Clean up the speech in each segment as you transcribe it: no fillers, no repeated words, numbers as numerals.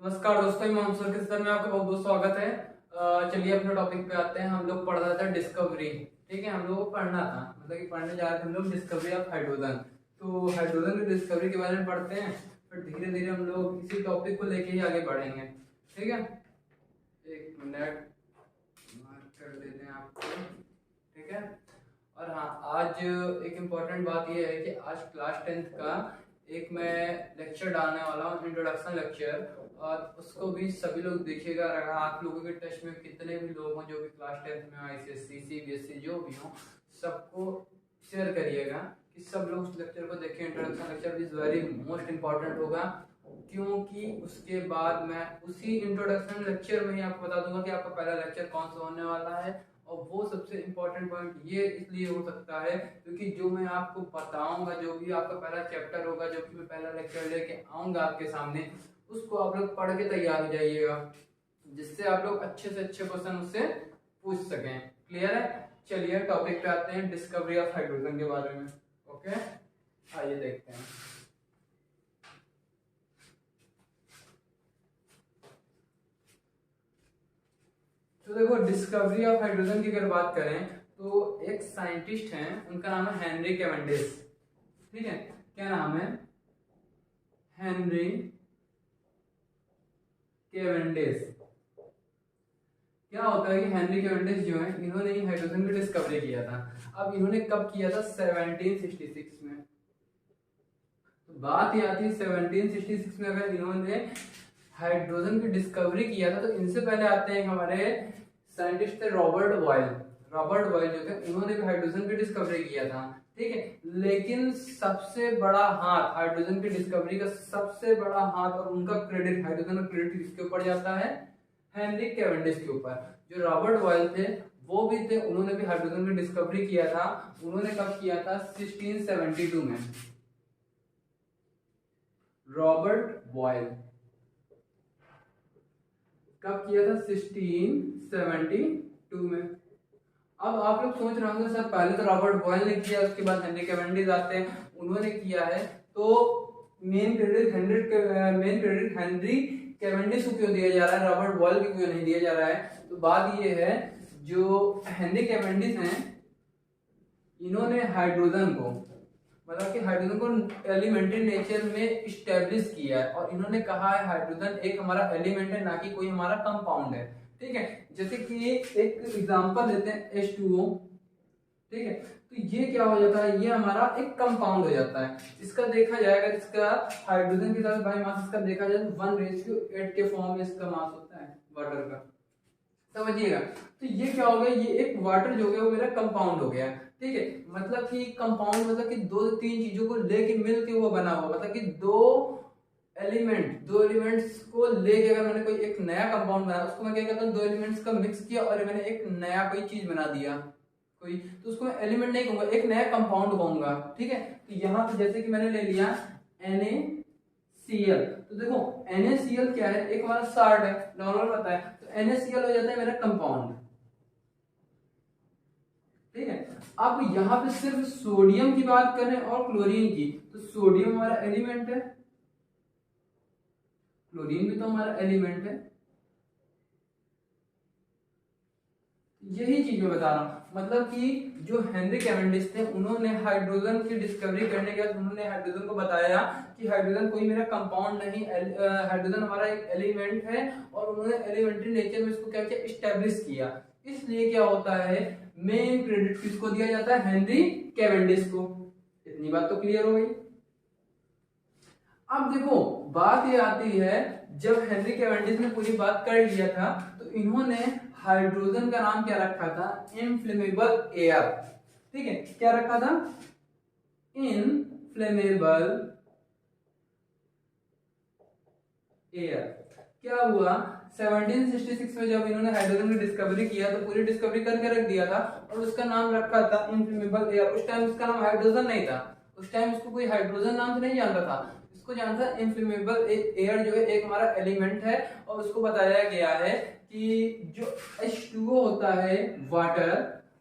नमस्कार दोस्तों, इमाम सर के सर में आपका बहुत बहुत स्वागत है। चलिए अपने टॉपिक पे आते हैं। हम लोग पढ़ रहे थे डिस्कवरी। ठीक है, हम लोग को पढ़ना था, मतलब कि पढ़ने जा रहे थे हम लोग डिस्कवरी ऑफ हाइड्रोजन। तो हाइड्रोजन की डिस्कवरी के बारे में पढ़ते हैं, फिर धीरे धीरे हम लोग इसी टॉपिक को लेके ही आगे बढ़ेंगे। ठीक है, एक मिनट मार्क कर देते हैं आपको। ठीक है, और हाँ, आज एक इम्पोर्टेंट बात यह है कि आज क्लास 10th का एक मैं लेक्चर डालने वाला हूँ, इंट्रोडक्शन लेक्चर, और उसको भी सभी लोग देखिएगा। अगर आप लोगों के टच में कितने भी लोग हों जो भी क्लास 10th में ICSE CBSE जो भी हों, सबको शेयर करिएगा कि सब लोग उस लेक्चर को देखें। Introduction lecture is very most important होगा, क्योंकि उसके बाद मैं उसी इंट्रोडक्शन लेक्चर में ही आपको बता दूंगा कि आपका पहला लेक्चर कौन सा होने वाला है। और वो सबसे इम्पोर्टेंट पॉइंट ये इसलिए हो सकता है क्योंकि जो मैं आपको बताऊंगा, जो भी आपका पहला चैप्टर होगा, जो भी मैं पहला लेक्चर लेके आऊंगा आपके सामने, उसको आप लोग पढ़ के तैयार हो जाइएगा, जिससे आप लोग अच्छे से अच्छे क्वेश्चन उससे पूछ सकें। क्लियर है? चलिए टॉपिक पे आते हैं, डिस्कवरी ऑफ हाइड्रोजन के बारे में। ओके, आइए देखते हैं। तो देखो, डिस्कवरी ऑफ हाइड्रोजन की अगर बात करें तो एक साइंटिस्ट हैं, उनका नाम है हेनरी कैवेंडिश। ठीक है, क्या नाम है? Henry Cavendish. क्या होता है कि हेनरी कैवेंडिश जो है, इन्होंने ही हाइड्रोजन की डिस्कवरी किया था। अब इन्होंने कब किया था? 1766 में। तो बात ये आती है 1766 में अगर इन्होंने हाइड्रोजन की डिस्कवरी किया था, तो इनसे पहले आते हैं हमारे साइंटिस्ट थे रॉबर्ट बॉयल। रॉबर्ट बॉयल जो थे, उन्होंने भी हाइड्रोजन की डिस्कवरी किया था। ठीक है, लेकिन सबसे बड़ा हाथ हाइड्रोजन की डिस्कवरी का, सबसे बड़ा हाथ और उनका क्रेडिट, हाइड्रोजन का क्रेडिट किसके ऊपर जाता है? हेनरी कैवेंडिश के ऊपर। जो रॉबर्ट बॉयल थे वो भी थे, उन्होंने भी हाइड्रोजन की डिस्कवरी किया था। उन्होंने कब किया था? 1672 में। रॉबर्ट बॉयल कब किया था? 1672 में। अब आप लोग सोच रहे होंगे सर, पहले तो रॉबर्ट बॉयल ने किया, उसके बाद हेनरी कैवेंडिश आते हैं, उन्होंने किया है, तो मेन क्रेडिट हेनरी कैवेंडिश को क्यों दिया जा रहा है, रॉबर्ट बॉयल को क्यों नहीं दिया जा रहा है? तो बात ये है, जो हेनरी कैवेंडिश हैं, इन्होंने हाइड्रोजन को, मतलब कि हाइड्रोजन को एलिमेंट्री नेचर में इस्टेब्लिश किया है, और इन्होंने कहा है हाइड्रोजन एक हमारा एलिमेंट है, ना कि कोई हमारा कंपाउंड है। ठीक है, जैसे कि एक एग्जांपल लेते हैं H2O। ठीक है, तो ये क्या हो जाता है? ये हमारा एक कंपाउंड हो जाता है। इसका देखा जाएगा, इसका हाइड्रोजन की तरह बाई मास इसका देखा जाए तो 1:8 के फॉर्म में इसका मास होता है वाटर का। समझिएगा, तो ये क्या हो गया? ये एक वाटर जो गया वो मेरा कंपाउंड हो गया। ठीक है, मतलब कि कंपाउंड मतलब कि दो तीन चीजों को लेके मिलके वो बना हुआ, मतलब कि दो एलिमेंट्स को लेके अगर मैंने कोई एक नया कंपाउंड बनाया, उसको मैं क्या कहता हूँ? दो एलिमेंट्स का मिक्स किया और मैंने एक नया कोई चीज बना दिया कोई, तो उसको मैं एलिमेंट नहीं कहूंगा, एक नया कंपाउंड कहूंगा। ठीक है, तो यहाँ पे जैसे कि मैंने ले लिया NaCl, तो देखो NaCl क्या है? एक हमारा साल्ट है, नॉर्मल पता है, तो NaCl हो जाता है मेरा कंपाउंड। ठीक है, अब यहाँ पे सिर्फ सोडियम की बात करें और क्लोरीन की, तो सोडियम हमारा एलिमेंट है, क्लोरीन भी तो हमारा एलिमेंट है। यही चीज मैं बता रहा हूँ, मतलब कि जो हेनरी कैवेंडिश थे, उन्होंने हाइड्रोजन की डिस्कवरी करने के बाद उन्होंने हाइड्रोजन को बताया कि हाइड्रोजन कोई मेरा कंपाउंड नहीं, हाइड्रोजन हमारा एक एलिमेंट है, और उन्होंने एलिमेंट्री नेचर में इसको क्या किया? एस्टेब्लिश किया। इसलिए क्या होता है, मेन क्रेडिट किसको दिया जाता है? हेनरी कैवेंडिश को। इतनी बात तो क्लियर हो गई। अब देखो, बात ये आती है, जब हेनरी कैवेंडिश ने पूरी बात कर लिया था, तो इन्होंने हाइड्रोजन का नाम क्या रखा था? Inflammable air. ठीक है, क्या रखा था? Inflammable air. क्या हुआ? 1766 में जब इन्होंने हाइड्रोजन की डिस्कवरी किया, तो पूरी डिस्कवरी करके रख दिया था, और उसका नाम रखा था इनफ्लेमेबल एयर। उस टाइम उसका नाम हाइड्रोजन नहीं था, उस टाइम उसको कोई हाइड्रोजन नाम से नहीं जानता था, इसको जानता है इनफ्लेमेबल एयर जो है एक हमारा एलिमेंट है। और उसको बताया गया है कि जो H2O होता है वाटर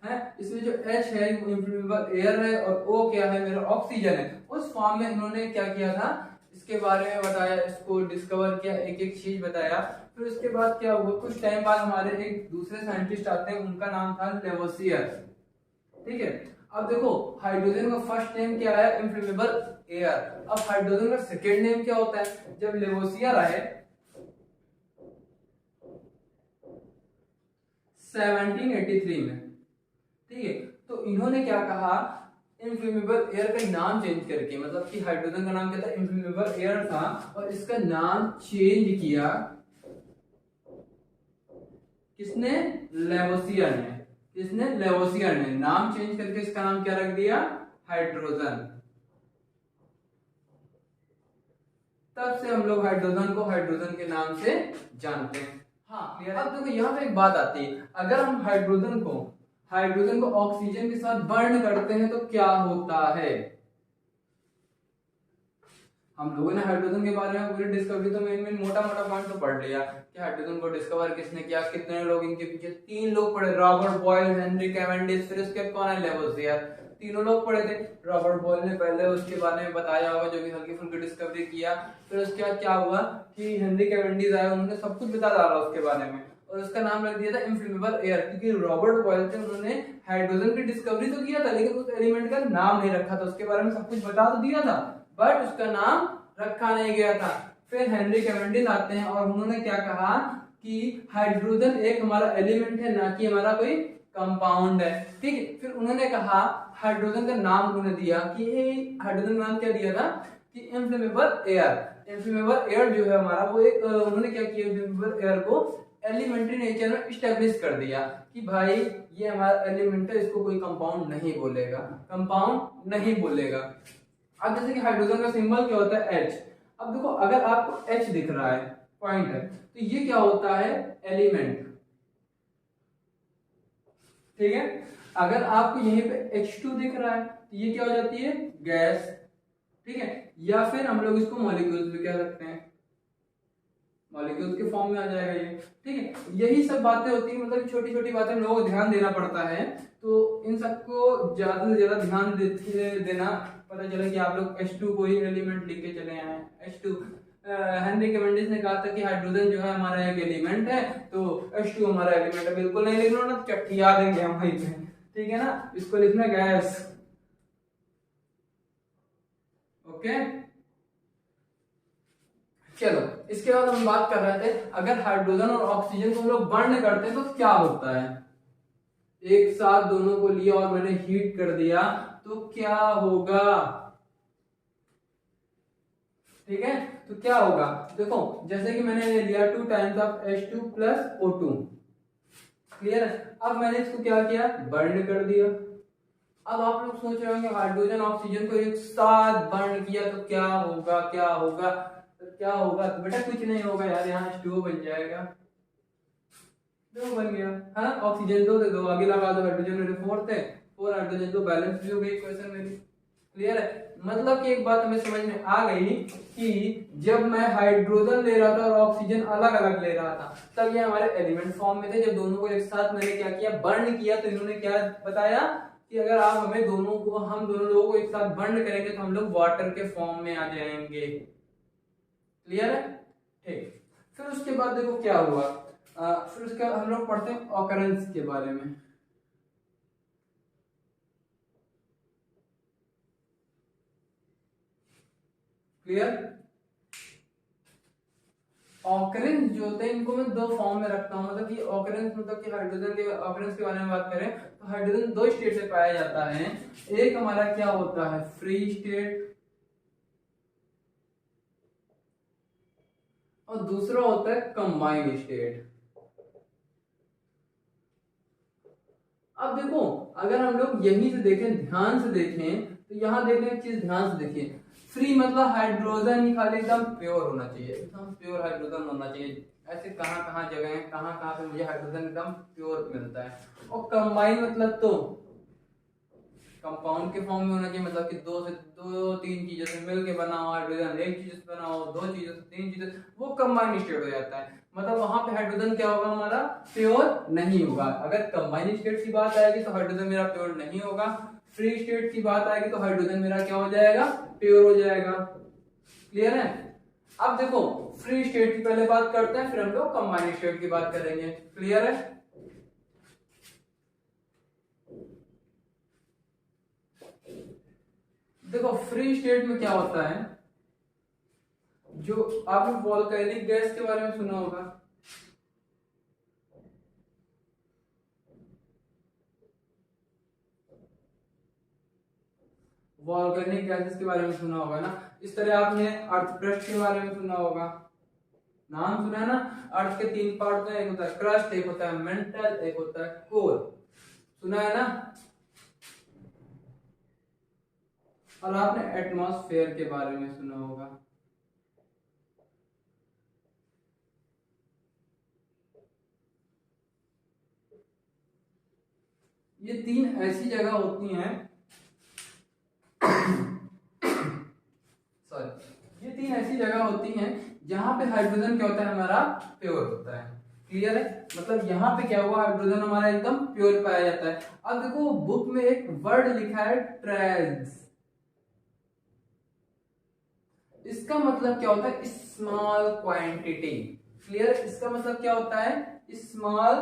है, इसमें जो H है वो इनफ्लेमेबल एयर है, और O क्या है? मेरा ऑक्सीजन है। उस फॉर्म में इन्होंने क्या किया था? इसके बारे में बताया, इसको डिस्कवर किया, एक एक चीज बताया। फिर उसके बाद क्या हुआ, कुछ टाइम बाद हमारे एक दूसरे साइंटिस्ट आते हैं, उनका नाम था लेवोसियर। ठीक है, अब देखो हाइड्रोजन का फर्स्ट नेम क्या है, इनफ्लेमेबल एयर। अब हाइड्रोजन का सेकेंड नेम क्या होता है, जब लेवोसियर आए 1783 में, ठीक है, तो इन्होंने क्या कहा, इनफ्लेमेबल एयर का नाम चेंज करके, मतलब कि हाइड्रोजन का नाम क्या था, इनफ्लेमेबल एयर था, और इसका नाम चेंज किया किसने, लेवोसियर ने। किसने, लेवोसियर ने नाम चेंज करके इसका नाम क्या रख दिया, हाइड्रोजन। तब से हम लोग हाइड्रोजन को हाइड्रोजन के नाम से जानते हैं। हाँ, अब देखो यहाँ पे एक बात आती है, अगर हम हाइड्रोजन को ऑक्सीजन के साथ बर्न करते हैं तो क्या होता है। हम लोगों ने हाइड्रोजन के बारे में पूरी डिस्कवरी तो मेन मोटा मोटा पॉइंट तो पढ़ लिया कि हाइड्रोजन को डिस्कवर किसने किया, कितने लोग इनके पीछे, 3 लोग पढ़े, रॉबर्ट बॉयल, हेनरी कैवेंडिश, फिर उसके कौन है, लेवोसियर, तीनों लोग पढ़े थे। रॉबर्ट बॉयल ने पहले उसके बारे में बताया होगा, जो भी हल्की फुल्की डिस्कवरी किया। फिर उसके बाद क्या हुआ कि हेनरी कैवेंडिश आया, उन्होंने सब कुछ बता डाला उसके बारे में, और उसका नाम रख दिया था इनफ्लेमेबल एयर, क्योंकि रॉबर्ट बॉयल थे, उन्होंने हाइड्रोजन की डिस्कवरी तो किया था, लेकिन उस एलिमेंट का नाम नहीं रखा था, उसके बारे में सब कुछ बता तो दिया था, बट उसका नाम रखा नहीं गया था। फिर हेनरी कैवेंडिश आते हैं और उन्होंने क्या कहा कि हाइड्रोजन एक हमारा एलिमेंट है, ना कि हमारा कोई कंपाउंड है। ठीक है, फिर उन्होंने कहा, हाइड्रोजन का नाम उन्होंने दिया कि हाइड्रोजन का नाम क्या दिया था कि इनफ्लेमेबल एयर। इनफ्लेमेबल एयर जो है हमारा, वो एक उन्होंने क्या किया, इनफ्लेमेबल एयर को एलिमेंट्री नेचर में एस्टेब्लिश कर दिया कि भाई ये हमारा एलिमेंट है, इसको कोई कंपाउंड नहीं बोलेगा, कंपाउंड नहीं बोलेगा। अब जैसे कि हाइड्रोजन का सिंबल क्या होता है, H। अब देखो अगर आपको H दिख रहा है, पॉइंट है, तो ये क्या होता है, एलिमेंट। ठीक है, अगर आपको यहीं पे H2 दिख रहा है तो ये क्या हो जाती है, गैस। ठीक है, या फिर हम लोग इसको मॉलिक्यूल्स भी कह सकते हैं, मॉलिक्यूल्स के फॉर्म में आ जाएगा ये। ठीक है, यही सब बातें होती है, मतलब छोटी छोटी बातें हम लोगों को ध्यान देना पड़ता है, तो इन सबको ज्यादा से ज्यादा ध्यान देना। पता चला कि आप लोग H2 कोई एलिमेंट लिख के चले आए हैं, H2। हेनरी कैवेंडिश ने कहा था कि हाइड्रोजन जो है हमारा एक एलिमेंट है, तो H2 हमारा एलिमेंट है, बिल्कुल नहीं लिखना ना, चट्टिया देंगे हम वहीं पे। ठीक है ना, इसको लिखना गैस। ओके, चलो इसके बाद हम बात कर रहे थे, अगर हाइड्रोजन और ऑक्सीजन को हम लोग बर्न करते हैं तो क्या होता है। एक साथ दोनों को लिया और मैंने हीट कर दिया तो क्या होगा। ठीक है, तो क्या होगा, देखो जैसे कि मैंने लिया 2 times of H2 plus O2। Clear है, अब मैंने इसको क्या किया, बर्न कर दिया। अब आप लोग सोच रहे होंगे हाइड्रोजन ऑक्सीजन को एक साथ बर्न किया तो क्या होगा, क्या होगा, तो क्या होगा, तो बेटा कुछ नहीं होगा यार, यहाँ H2O बन जाएगा, जो बन गया है ना, ऑक्सीजन 2 दे दो, आगे लगा दो हाइड्रोजन, मेरे 4 थे, 4 हाइड्रोजन तो बैलेंस भी हो गई इक्वेशन मेरी। क्लियर है, मतलब कि एक बात हमें समझ में आ गई कि जब मैं हाइड्रोजन ले रहा था और ऑक्सीजन अलग अलग ले रहा था, तब ये हमारे एलिमेंट फॉर्म में थे। जब दोनों को एक साथ मैंने क्या किया, बर्न किया, तो इन्होंने क्या बताया कि अगर आप हम दोनों लोगों को एक साथ बर्न करेंगे तो हम लोग वाटर के फॉर्म में आ जाएंगे। क्लियर है, ठीक। फिर उसके बाद देखो क्या हुआ, फिर उसके बाद हम लोग पढ़ते हैं ऑकरेंस के बारे में। क्लियर, ऑकरेंस जो होते हैं इनको मैं 2 फॉर्म में रखता हूं, मतलब कि ऑकरेंस मतलब कि हाइड्रोजन के ऑकरेंस के बारे में बात करें तो हाइड्रोजन 2 स्टेट से पाया जाता है। एक हमारा क्या होता है, फ्री स्टेट, और दूसरा होता है कंबाइंड स्टेट। अब देखो अगर हम लोग यहीं से देखें, ध्यान से देखें, तो यहाँ देखें एक चीज ध्यान से देखिए, फ्री मतलब हाइड्रोजन ही खाली एकदम प्योर होना चाहिए, एकदम प्योर हाइड्रोजन होना चाहिए। ऐसे कहाँ कहाँ जगह है, कहाँ कहाँ पे मुझे हाइड्रोजन एकदम प्योर मिलता है। और कंबाइन मतलब तो कंपाउंड के फॉर्म में होना चाहिए, मतलब कि 2 से 3 चीजों से मिलके बना हो हाइड्रोजन, एक चीज से बना हो, 2 चीजों से 3 चीजें, वो कंबाइन स्टेट हो जाता है। मतलब वहां पे हाइड्रोजन क्या होगा, हमारा प्योर नहीं होगा। अगर कंबाइन स्टेट की बात आएगी तो हाइड्रोजन मेरा प्योर नहीं होगा, फ्री स्टेट की बात आएगी तो हाइड्रोजन मेरा क्या हो जाएगा, प्योर हो जाएगा। क्लियर है। अब देखो फ्री स्टेट की पहले बात करते हैं, फिर हम लोग कंबाइंड स्टेट की बात करेंगे। क्लियर है। देखो फ्री स्टेट में क्या होता है, जो आपने वोल्केनिक गैस के बारे में सुना होगा, वोल्केनिक गैसेस के बारे में सुना होगा ना। इस तरह आपने अर्थ क्रस्ट के बारे में सुना होगा, नाम सुना है ना। अर्थ के 3 पार्ट हैं, एक होता है क्रस्ट, एक होता है मेंटल, एक होता है कोर, सुना है ना। और आपने एटमॉस्फेयर के बारे में सुना होगा। ये 3 ऐसी जगह होती हैं सॉरी, ये 3 ऐसी जगह होती हैं जहां पे हाइड्रोजन क्या होता है, हमारा प्योर होता है। क्लियर है। मतलब यहाँ पे क्या हुआ, हाइड्रोजन हमारा एकदम प्योर पाया जाता है। अब देखो बुक में एक वर्ड लिखा है ट्रेंस, इसका मतलब क्या होता है, स्मॉल क्वांटिटी। क्लियर। इसका मतलब क्या होता है, स्मॉल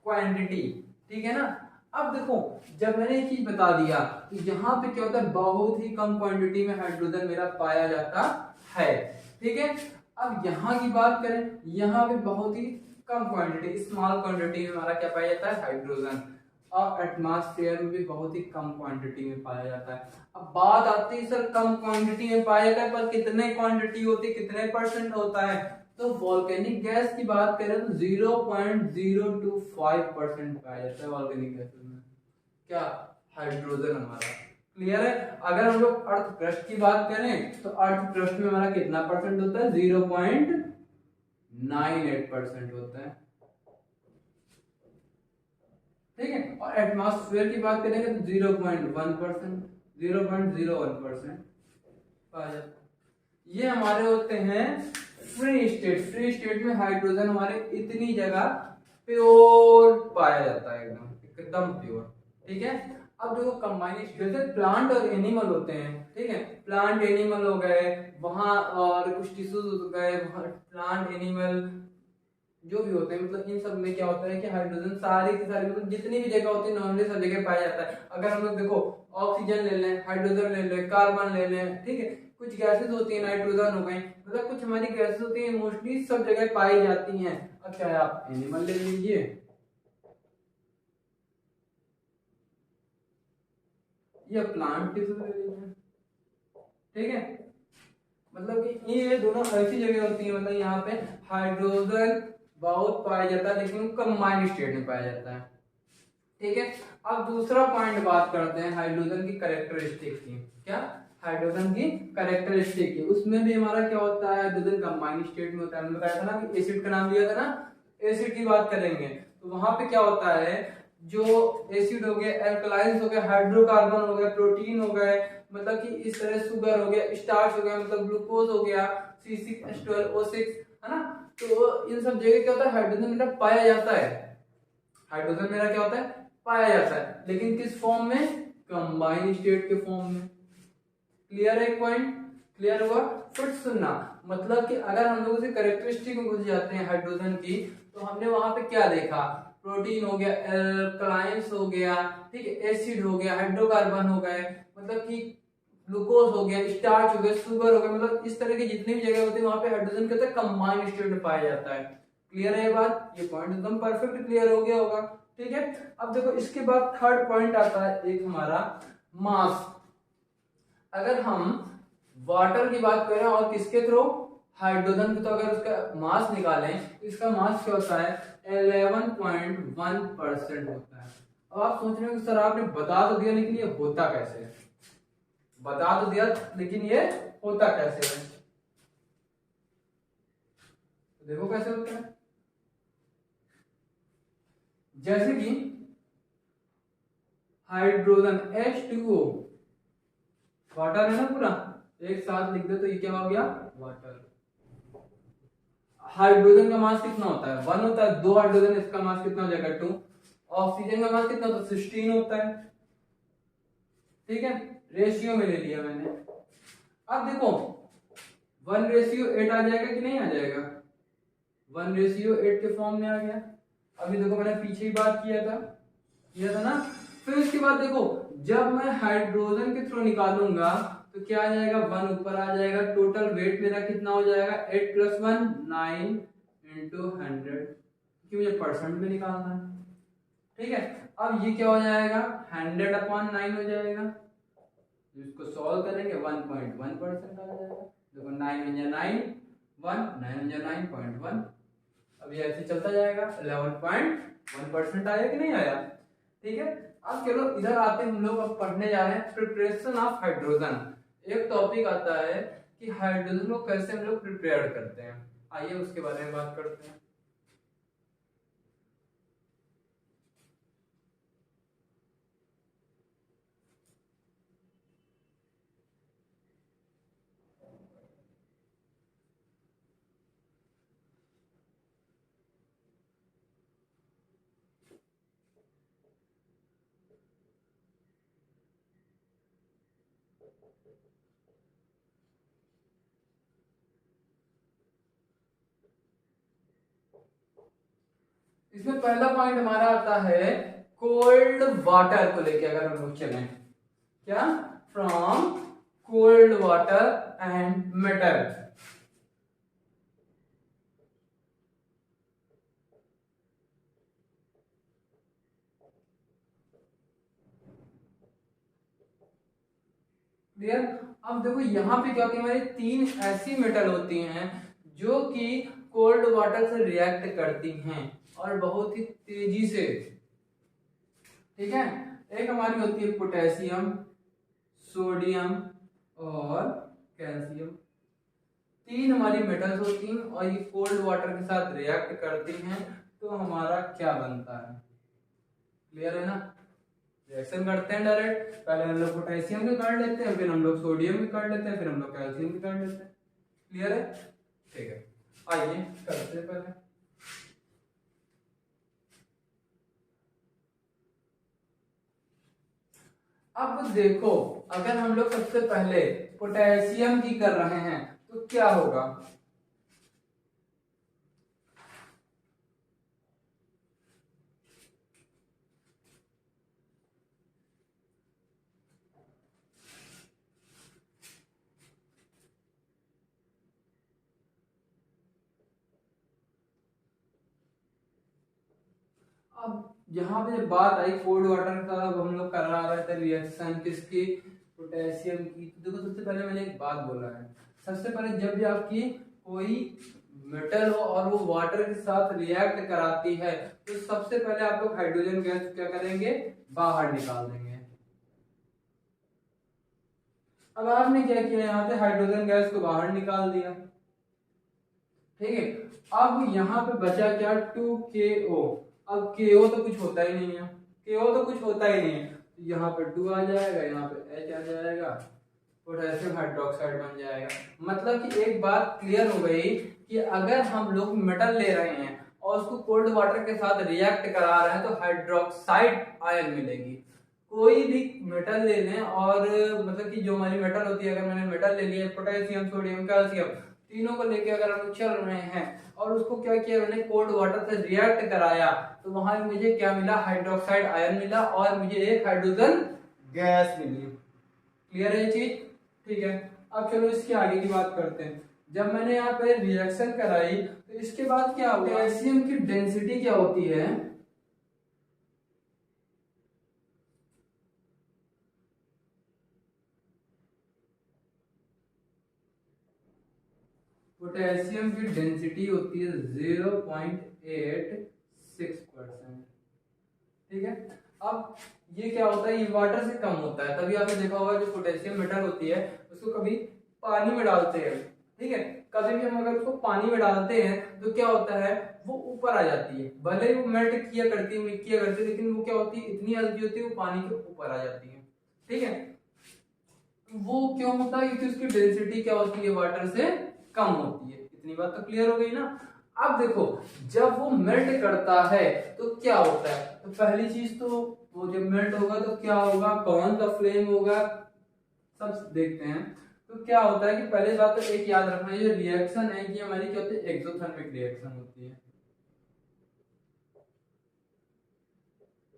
क्वांटिटी। ठीक है ना। अब देखो जब मैंने ये चीज बता दिया कि यहाँ पे क्या होता है, बहुत ही कम क्वांटिटी में हाइड्रोजन मेरा पाया जाता है। ठीक है। अब यहाँ की बात करें, यहाँ पे बहुत ही कम क्वांटिटी, स्मॉल क्वांटिटी में हमारा क्या पाया जाता है, हाइड्रोजन। और एटमॉस्फेयर में भी बहुत ही कम क्वांटिटी में पाया जाता है। अब बात आती है सर कम क्वांटिटी में पाया जाता है, पर कितने क्वांटिटी होती है, कितने परसेंट होता है। तो वोल्केनिक गैस की बात करें तो 0.025% पाया जाता है वोल्केनिक गैस में, क्या, हाइड्रोजन हमारा। क्लियर है। अगर हम लोग अर्थ क्रस्ट की बात करें तो अर्थ क्रस्ट में हमारा कितना परसेंट होता है, 0.98% होता है। ठीक है। और एटमॉस्फेयर की बात करेंगे तो 0.1%, 0.01% पाया जाता है। ये हमारे होते हैं फ्री स्टेट। फ्री स्टेट में हाइड्रोजन हमारे इतनी जगह प्योर पाया जाता है, एकदम एकदम प्योर। ठीक है। अब देखो कंबाइंड स्टेट, जैसे प्लांट और एनिमल होते हैं। ठीक है। प्लांट एनिमल हो गए वहां, और कुछ टिश्यूज हो गए, प्लांट एनिमल जो भी होते हैं, मतलब इन सब में क्या होता है कि हाइड्रोजन सारी की सारी, मतलब जितनी भी जगह होती है नॉर्मली सब जगह पाया जाता है। अगर हम लोग देखो ऑक्सीजन ले लें, हाइड्रोजन ले लें, कार्बन ले लें, ठीक है, कुछ गैसेस होती है, नाइट्रोजन हो गई, मतलब कुछ हमारी गैसेस होती है मोस्टली सब जगह पाई जाती हैं। अब चाहे आप एनिमल ले लीजिए या प्लांट टिश्यू ले लीजिए। ठीक है। मतलब कि ये दोनों ऐसी जगह होती है, मतलब यहाँ पे हाइड्रोजन बहुत पाया जाता है लेकिन कंबाइंड स्टेट में पाया जाता है। ठीक है। अब दूसरा पॉइंट बात करते हैं हाइड्रोजन की कैरेक्टरिस्टिक की। क्या, हाइड्रोजन की कैरेक्टरिस्टिक की। उसमें भी हमारा क्या होता है, हाइड्रोजन कंबाइंड स्टेट में होता है। हमने बताया था ना कि एसिड का नाम लिया था ना, एसिड की बात करेंगे तो वहां पे क्या होता है, जो एसिड हो गए, एल्कलाइंस हो गए, हाइड्रोकार्बन हो गए, प्रोटीन हो गए, मतलब कि इस तरह शुगर हो गया, स्टार्च हो गया, मतलब ग्लूकोज हो गया, C6H12O6, है ना। तो इन सब जगह क्या होता है, हाइड्रोजन मेरा पाया जाता है। हाइड्रोजन मेरा क्या होता है, पाया जाता है, लेकिन किस फॉर्म में, कंबाइंड स्टेट के फॉर्म में। क्लियर है, एक पॉइंट क्लियर हुआ। फिर सुनना, मतलब कि अगर हम लोग उसे कैरेक्टरिस्टिक में घुस जाते हैं हाइड्रोजन की, तो हमने वहां पे क्या देखा, प्रोटीन हो गया, एल्कलाइंस हो गया, ठीक है, एसिड हो गया, हाइड्रोकार्बन हो गए, मतलब कि ग्लूकोज हो गया, स्टार्च हो गया, शुगर हो गया, मतलब इस तरह की जितनी भी जगह होती है वहां पे हाइड्रोजन कहते हैं कंबाइंड स्टेट में पाया जाता है। क्लियर है ये बात, ये पॉइंट एकदम परफेक्ट क्लियर हो गया होगा। ठीक है। अब देखो इसके बाद थर्ड पॉइंट आता है एक हमारा मास। अगर हम वाटर की बात करें और किसके थ्रू, हाइड्रोजन की, तो अगर उसका मास निकालें तो इसका मास क्या होता है, 11.1% होता है। अब आप सोच रहे हो कि सर आपने बता तो दिया लेकिन ये होता कैसे है, बता तो दिया लेकिन ये होता कैसे है, तो देखो कैसे होता है। जैसे कि हाइड्रोजन H2O, वाटर है ना पूरा, एक साथ लिख दे तो ये क्या हो गया, वाटर। हाइड्रोजन का मास कितना होता है, 1 होता है, 2 हाइड्रोजन, इसका मास कितना हो जाएगा, 2। ऑक्सीजन का मास कितना होता है, 16 होता है। ठीक है, रेशियो में ले लिया मैंने। अब देखो 1:8 आ जाएगा कि नहीं आ जाएगा? 1:8 के फॉर्म में आ गया। अभी देखो मैंने पीछे ही बात किया था ना। फिर उसके बाद देखो जब मैं हाइड्रोजन के थ्रू निकालूंगा तो क्या आ जाएगा, 1 ऊपर आ जाएगा। टोटल वेट मेरा कितना हो जाएगा, 8 + 1 9 × 100, क्योंकि मुझे परसेंट में निकालना है। ठीक है, अब ये क्या हो जाएगा, 100/9 हो जाएगा। इसको सॉल्व करेंगे 1.1% आ जाएगा। देखो 9 × 9 1, 9 × 9.1। अब ये ऐसे चलता जाएगा, 11.1% आया कि नहीं आया? ठीक है, अब चलो इधर आते हैं हम लोग, अब पढ़ने जा रहे हैं प्रिपरेशन ऑफ हाइड्रोजन। एक टॉपिक आता है कि हाइड्रोजन को कैसे हम लोग प्रिपेयर करते हैं, आइए उसके बारे में बात करते हैं। इसमें पहला पॉइंट हमारा आता है कोल्ड वाटर को लेके, अगर हम लोग चलें, क्या, from cold water and metal. Clear? अब देखो यहाँ पे क्या होती है, हमारी 3 ऐसी मेटल होती हैं जो कि कोल्ड वाटर से रिएक्ट करती हैं और बहुत ही तेजी से। ठीक है, एक हमारी होती है पोटेशियम, सोडियम और कैल्शियम। 3 हमारी मेटल्स होती हैं और ये कोल्ड वाटर के साथ रिएक्ट करती हैं, तो हमारा क्या बनता है? क्लियर है ना? रिएक्शन करते हैं डायरेक्ट, पहले हम लोग पोटेशियम के कर लेते हैं, फिर हम लोग सोडियम के कर लेते हैं, फिर हम लोग कैल्शियम के कर लेते हैं। क्लियर है? ठीक है, आइए करते हैं पहले। अब देखो अगर हम लोग सबसे पहले पोटेशियम की कर रहे हैं तो क्या होगा, अब यहाँ पे जब बात आई कोल्ड वाटर का, अब हम लोग करा रहे थे रिएक्शन किसकी, पोटेशियम की। तो देखो सबसे पहले मैंने एक बात बोला है, सबसे पहले जब भी आपकी कोई मेटल हो और वो वाटर के साथ रिएक्ट कराती है तो सबसे पहले आप लोग हाइड्रोजन गैस क्या करेंगे, बाहर निकाल देंगे। अब आपने क्या किया, यहाँ पे हाइड्रोजन गैस को बाहर निकाल दिया। ठीक है, अब यहाँ पे बचा क्या, 2KO। अब KO तो कुछ होता ही नहीं है, KO तो कुछ होता ही नहीं है, तो यहाँ पे 2 आ जाएगा, यहाँ पे H आ जाएगा, पोटेशियम हाइड्रोक्साइड बन जाएगा। मतलब कि एक बात क्लियर हो गई कि अगर हम लोग मेटल ले रहे हैं और उसको कोल्ड वाटर के साथ रिएक्ट करा रहे हैं तो हाइड्रोक्साइड आयन मिलेगी। कोई भी मेटल ले लें और मतलब कि जो हमारी मेटल होती है, अगर मैंने मेटल ले लिया पोटेशियम, सोडियम, कैल्शियम, तीनों को लेके अगर हम चल रहे हैं और उसको क्या किया, मैंने कोल्ड वाटर से रिएक्ट कराया तो वहां मुझे क्या मिला, हाइड्रोक्साइड आयन मिला और मुझे एक हाइड्रोजन गैस मिली। क्लियर है ये चीज? ठीक है, अब चलो इसके आगे की बात करते हैं। जब मैंने यहाँ पे रिएक्शन कराई तो इसके बाद क्या हुआ, पोटेशियम की डेंसिटी क्या होती है, पोटेशियम की डेंसिटी होती है 0.86%। ठीक है, अब ये क्या होता है, ये वाटर से कम होता है, तभी आपने देखा होगा जो पोटेशियम मेटल होती है उसको कभी पानी में डालते हैं। ठीक है, कभी भी हम अगर उसको पानी में डालते हैं तो क्या होता है, वो ऊपर आ जाती है, भले ही वो मेल्ट किया करती है, लेकिन वो क्या होती है, इतनी हल्की होती है वो पानी के ऊपर आ जाती है। ठीक है, वो क्यों होता है, क्योंकि उसकी डेंसिटी क्या होती है, वाटर से कम होती है। इतनी बात तो क्लियर हो गई ना? अब देखो जब वो मेल्ट करता है तो क्या होता है, तो पहली चीज तो वो जब मेल्ट होगा तो क्या होगा, कौन सा फ्लेम होगा, सब देखते हैं। तो क्या होता है कि पहले बात तो एक याद रखना, ये रिएक्शन है कि हमारी क्या होती है, एक्सोथर्मिक रिएक्शन होती है।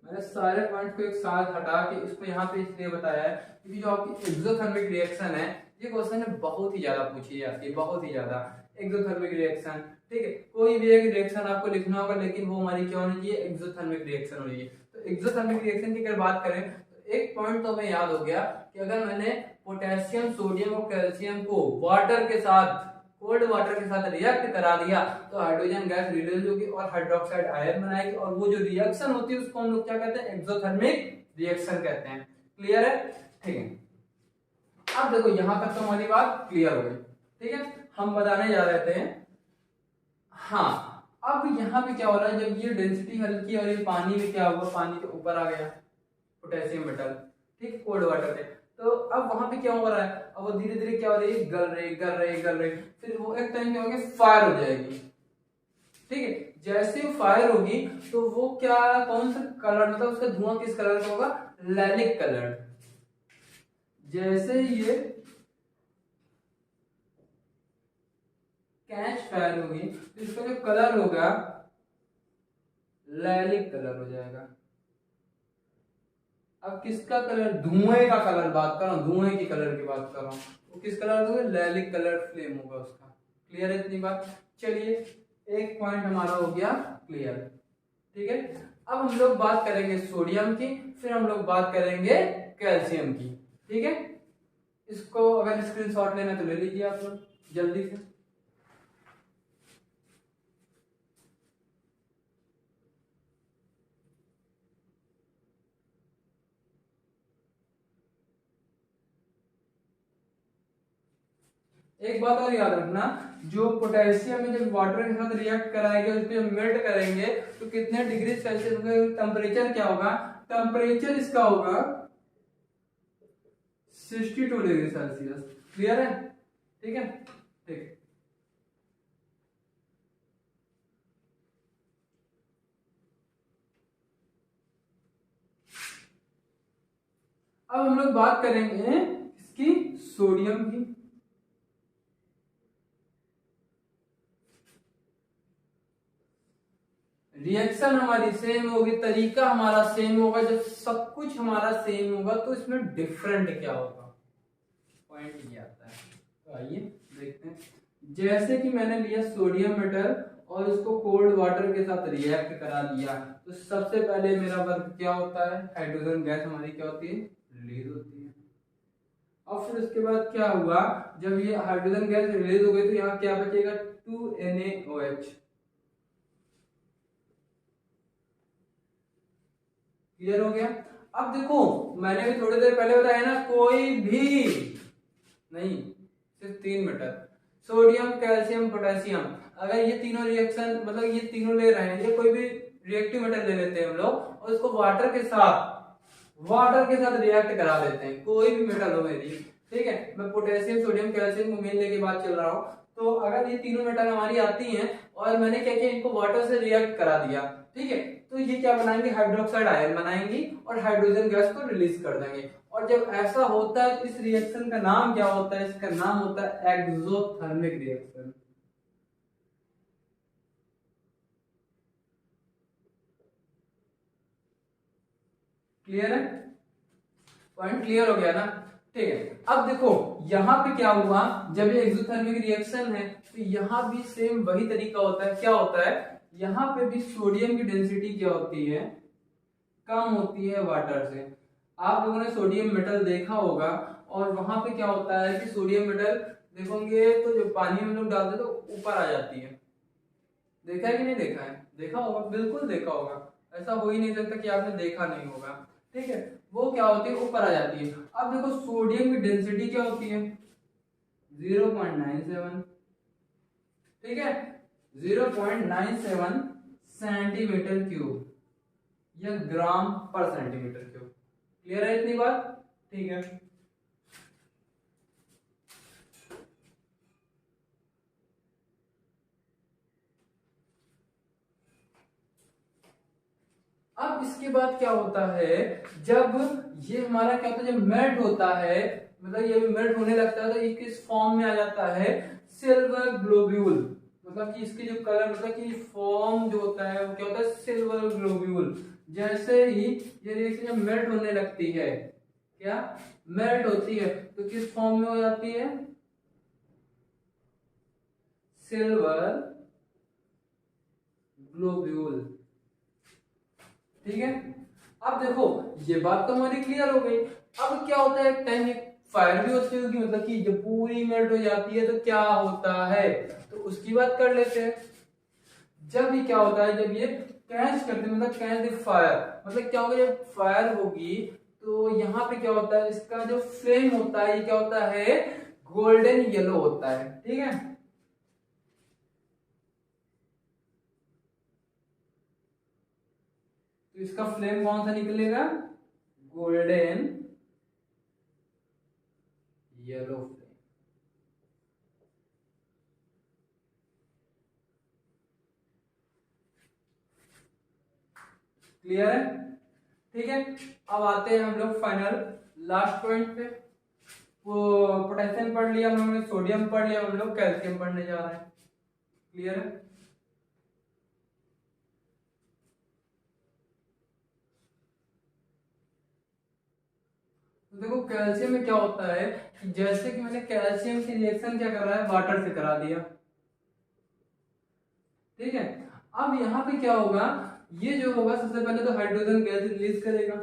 मैंने सारे पॉइंट को एक साथ हटा के इसको यहाँ पे इसलिए बताया है क्योंकि जो आपकी एक्सोथर्मिक रिएक्शन है, ये क्वेश्चन है बहुत ही ज्यादा पूछी जाती है, बहुत ही ज्यादा। एक्सोथर्मिक रिएक्शन, ठीक है, कोई भी एक रिएक्शन आपको लिखना होगा, लेकिन वो हमारी क्या होनी चाहिए, एक्सोथर्मिक रिएक्शन होनी चाहिए। तो एक्सोथर्मिक रिएक्शन की अगर बात करें तो एक पॉइंट तो हमें याद हो गया कि अगर मैंने पोटेशियम, सोडियम और कैल्शियम को वाटर के साथ, कोल्ड वाटर के साथ रिएक्ट करा दिया तो हाइड्रोजन गैस रिलीज होगी और हाइड्रोक्साइड आयन बनाएगी, और वो जो रिएक्शन होती है उसको हम लोग क्या कहते हैं, एक्सोथर्मिक रिएक्शन कहते हैं। क्लियर है? ठीक है। अब देखो यहां तक तो हमारी बात क्लियर हो गई, ठीक है। हम बताने जा रहे थे, हाँ, अब यहाँ पे क्या हो रहा है, जब ये डेंसिटी हल्की और ये पानी में क्या हुआ, पानी के ऊपर आ गया पोटेशियम मेटल, ठीक, कोल्ड वाटर पे, तो अब वहां पे क्या हो रहा है, अब वो धीरे धीरे क्या हो रही है, गल रही, फिर वो एक टाइम क्या होगी, फायर हो जाएगी, ठीक है। जैसे वो फायर होगी तो वो क्या, कौन सा कलर, मतलब उसका धुआं किस कलर का होगा, लैलिक कलर। जैसे ये कैच फायर होगी तो इसका जो कलर होगा लैलिक कलर हो जाएगा। अब किसका कलर, धुएं का कलर बात कर रहा हूं, धुएं की कलर की बात कर रहा हूं, वो किस कलर होगा, लैलिक कलर फ्लेम होगा उसका। क्लियर है इतनी बात? चलिए एक पॉइंट हमारा हो गया क्लियर, ठीक है। अब हम लोग बात करेंगे सोडियम की, फिर हम लोग बात करेंगे कैल्शियम की, ठीक है। इसको अगर स्क्रीनशॉट लेना तो ले लीजिए आप लोग जल्दी से। एक बात और याद रखना, जो पोटेशियम में जब वाटर के साथ रिएक्ट कराएंगे, उसको जब मेल्ट करेंगे तो कितने डिग्री सेल्सियस होगा, टेम्परेचर क्या होगा, टेम्परेचर इसका होगा 62 डिग्री सेल्सियस। क्लियर है? ठीक है, ठीक। अब हम लोग बात करेंगे इसकी, सोडियम की। रिएक्शन हमारी सेम होगी, तरीका हमारा सेम होगा, जब सब कुछ हमारा सेम होगा तो इसमें डिफरेंट क्या होगा, पॉइंट ये आता है। तो आइए देखते हैं, जैसे कि मैंने लिया सोडियम मेटल और इसको कोल्ड वाटर के साथ रिएक्ट करा दिया, तो सबसे पहले मेरा वर्क क्या होता है, हाइड्रोजन गैस हमारी क्या होती है, रिलीज होती है। और फिर उसके बाद क्या हुआ, जब ये हाइड्रोजन गैस रिलीज हो गई तो यहाँ क्या बचेगा, 2NaOH। क्लियर हो गया? अब देखो मैंने भी थोड़ी देर पहले बताया ना, कोई भी नहीं, सिर्फ 3 मेटल, सोडियम, कैल्शियम, पोटेशियम, अगर ये तीनों रिएक्शन, मतलब ये तीनों ले रहे हैं, ये कोई भी रिएक्टिव मेटल ले लेते हैं हम लोग और इसको वाटर के साथ रिएक्ट करा देते हैं, कोई भी मेटल हो मेरी, ठीक है। मैं पोटेशियम, सोडियम, कैल्शियम को मेन लेके बात चल रहा हूँ। तो अगर ये तीनों मेटल हमारी आती हैं और मैंने क्या किया, इनको वाटर से रिएक्ट करा दिया, ठीक है, तो ये क्या बनाएंगे, हाइड्रोक्साइड आयन बनाएंगी और हाइड्रोजन गैस को रिलीज कर देंगे। और जब ऐसा होता है तो इस रिएक्शन का नाम क्या होता है, इसका नाम होता है एक्सोथर्मिक रिएक्शन। क्लियर है? पॉइंट क्लियर हो गया ना? ठीक है। अब देखो यहां पे क्या हुआ, जब ये एक्सोथर्मिक रिएक्शन है तो यहां भी सेम वही तरीका होता है। क्या होता है, यहां पे भी सोडियम की डेंसिटी क्या होती है, कम होती है वाटर से। आप लोगों ने सोडियम मेटल देखा होगा और वहां पे क्या होता है कि सोडियम मेटल देखोगे तो जो पानी में लोग डालते तो ऊपर आ जाती है। देखा है कि नहीं देखा है? देखा होगा, बिल्कुल देखा होगा, ऐसा हो ही नहीं सकता कि आपने देखा नहीं होगा, ठीक है। वो क्या होती है, ऊपर आ जाती है। अब देखो सोडियम की डेंसिटी क्या होती है, 0.97, ठीक है, 0.97 सेंटीमीटर क्यूब या ग्राम पर सेंटीमीटर क्यूब। क्लियर है इतनी बात? ठीक है। अब इसके बाद क्या होता है, जब ये हमारा क्या होता है, जब मेल्ट होता है, मतलब ये मेल्ट होने लगता है तो ये किस फॉर्म में आ जाता है, सिल्वर ग्लोब्यूल। मतलब कि इसकी जो कलर, मतलब कि फॉर्म जो होता है वो क्या होता है, सिल्वर ग्लोब्यूल। जैसे ही ये रिएक्शन जब मेल्ट होने लगती है, क्या मेल्ट होती है तो किस फॉर्म में हो जाती है, सिल्वर ग्लोब्यूल। ठीक है, अब देखो ये बात तो हमारी क्लियर हो गई। अब क्या होता है, एक टाइम फायर भी होती होगी, मतलब कि जब पूरी मेल्ट हो जाती है तो क्या होता है, तो उसकी बात कर लेते हैं। जब ये क्या होता है, जब ये कैच करते हैं, मतलब कैच द फायर, मतलब क्या होगा, जब फायर होगी तो यहाँ पे क्या होता है, इसका जो फ्लेम होता है ये क्या होता है, गोल्डन येलो होता है। ठीक है, तो इसका फ्लेम कौन सा निकलेगा, गोल्डन येलो फ्लेम। क्लियर है, ठीक है। अब आते हैं हम लोग फाइनल लास्ट पॉइंट पे। वो पोटेशियम पढ़ लिया हम लोगों ने, सोडियम पढ़ लिया, हम लोग कैल्शियम पढ़ने जा रहे हैं। क्लियर है, तो देखो कैल्शियम में क्या होता है कि जैसे कि मैंने कैल्शियम की रिएक्शन क्या करा है, वाटर से करा दिया। ठीक है, अब यहाँ पे क्या होगा, ये जो होगा सबसे पहले तो हाइड्रोजन गैस रिलीज करेगा।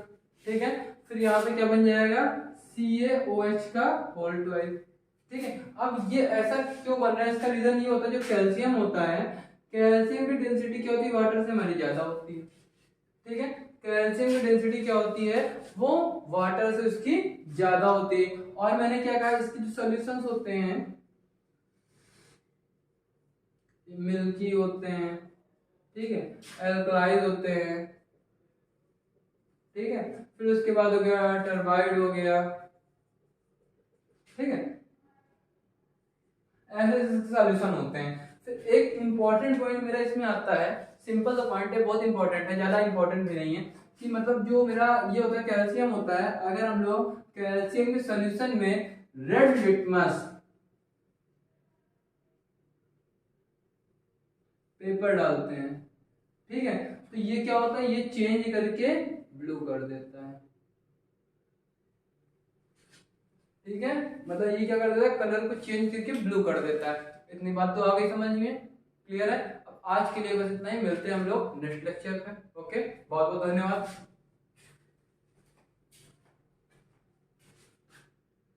ठीक है, फिर यहाँ पे क्या बन जाएगा, CaOH का होल ट्वाइस। ठीक है, अब ये ऐसा क्यों बन रहा है, इसका रीजन ये होता है, जो कैल्शियम होता है, कैल्शियम की डेंसिटी क्या होती है, वाटर से हमारी ज्यादा होती है। ठीक है, कैल्शियम की डेंसिटी क्या होती है, वो वाटर से उसकी ज्यादा होती है। और मैंने क्या कहा, इसके जो सॉल्यूशंस होते हैं मिल्की होते हैं, ठीक है, एल्कलाइज होते हैं। ठीक है, फिर उसके बाद हो गया टर्बाइड हो गया। ठीक है, ऐसे सॉल्यूशन होते हैं। फिर एक इंपॉर्टेंट पॉइंट मेरा इसमें आता है, सिंपल सा पॉइंट है, बहुत इंपॉर्टेंट है, ज्यादा इंपॉर्टेंट भी नहीं है, कि मतलब जो मेरा ये होता है कैल्शियम होता है, अगर हम लोग कैल्शियम के सॉल्यूशन में रेड लिटमस पेपर डालते हैं, ठीक है, तो ये क्या होता है, ये चेंज करके ब्लू कर देता है। ठीक है, मतलब ये क्या कर देता है, कलर को चेंज करके ब्लू कर देता है। इतनी बात तो आ गई समझ में, क्लियर है। अब आज के लिए बस इतना ही, मिलते हैं हम लोग नेक्स्ट लेक्चर में। ओके, बहुत बहुत धन्यवाद।